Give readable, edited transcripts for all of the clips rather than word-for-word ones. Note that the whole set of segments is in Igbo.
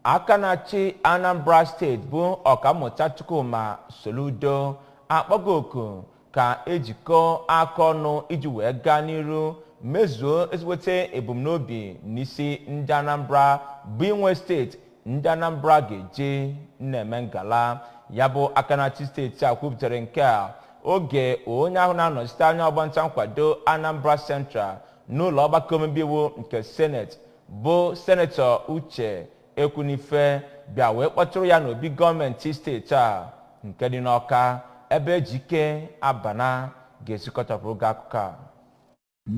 aka na-achị Anambra steeti bụ ọkammụta Chukwuma Soludo akpọgo oku ka ejikọ aka ọnụ iji wee gaa n'iru mezuo ezigbote ebumnobi n'isi ndị Anambra bụ inwe steeti ndị Anambra ga-eje na-eme ngala. Ya bụ aka na-achị steeti a kwupụtara nke a oge onye ahụ na-anọchite anya ọgbanta nkwado Anambra Central n'ụlọ ọgbakọ omebe iwu nke Senate bụ Senetọ Uche Ekwunife bịa wee kpọtụrụ ya n'obi gọọmenti steeti a nke dị n'Ọka ebe Ejike Abana ga-esikọtapụrụ gị akụkọ a.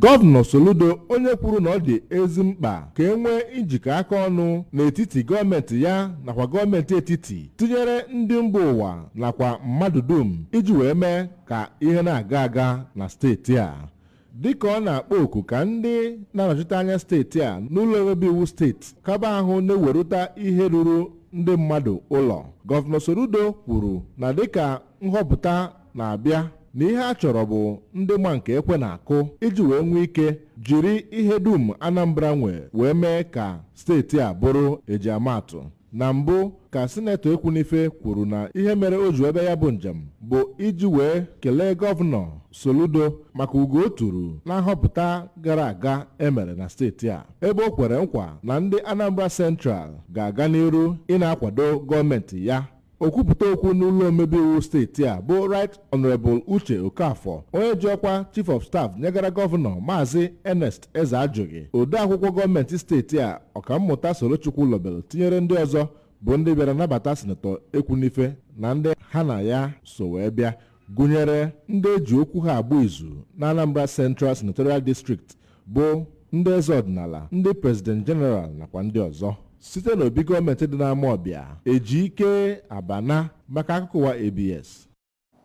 Gọvanọ Soludo onye kwuru na ọ dị ezi mkpa ka e nwee njikọ aka ọnụ n'etiti gọọmenti ya nakwa gọọmenti etiti tinyere ndị mba ụwa nakwa mmadụ dum iji wee mee ka ihe na-aga aga na steeti a. Dịka ọ na-akpọ oku ka ndị na-anọchite anya steeti a n'ụlọ omebe iwu steeti kaba ahụ na-ewerụta ihe ruru ndị mmadụ ụlọ, Gọvanọ Soludo kwuru na dịka nhọpụta na-abịa na ihe a chọrọ bụ ndị ma nke ekwe na-akụ iji wee nwee ike jiri ihe dum Anambra nwe wee mee ka steeti a bụrụ ejiamatụ. Na mbụ ka Senetọ Ekwunife kwuru na ihe mere o ji ebe ya bụ njem bụ iji wee kelee Gọvanọ Soludo maka ugo o turu na nhọpụta gara aga emere na steeti a, ebe o kwere nkwa na ndị Anambra Central ga-aga n'iru ị na-akwado gọọmenti ya. O kwupụta okwu n'ụlọ omebe iwu steeti a bụ Right Honorable Uche Okafọ, onye ji ọkwa Chief of Staff nyegara Gọvanọ Maazị Ernest Ezeajụghị, odeakwụkwọ gọọmenti steeti a ọkammụta Sorochukwu Lobel tinyere ndị ọzọ bụ ndị bịara nabata Senetọ Ekwunife na ndị ha na ya so wee bịa, gụnyere ndị eji okwu ha agba izu na Anambra Central Senatorial District bụ ndị eze ọdịnala, ndị President General nakwa ndị ọzọ. Site n'obi gọọmenti dị n'Amawbịa, Ejike Abana maka akụkọ ụwa ABS.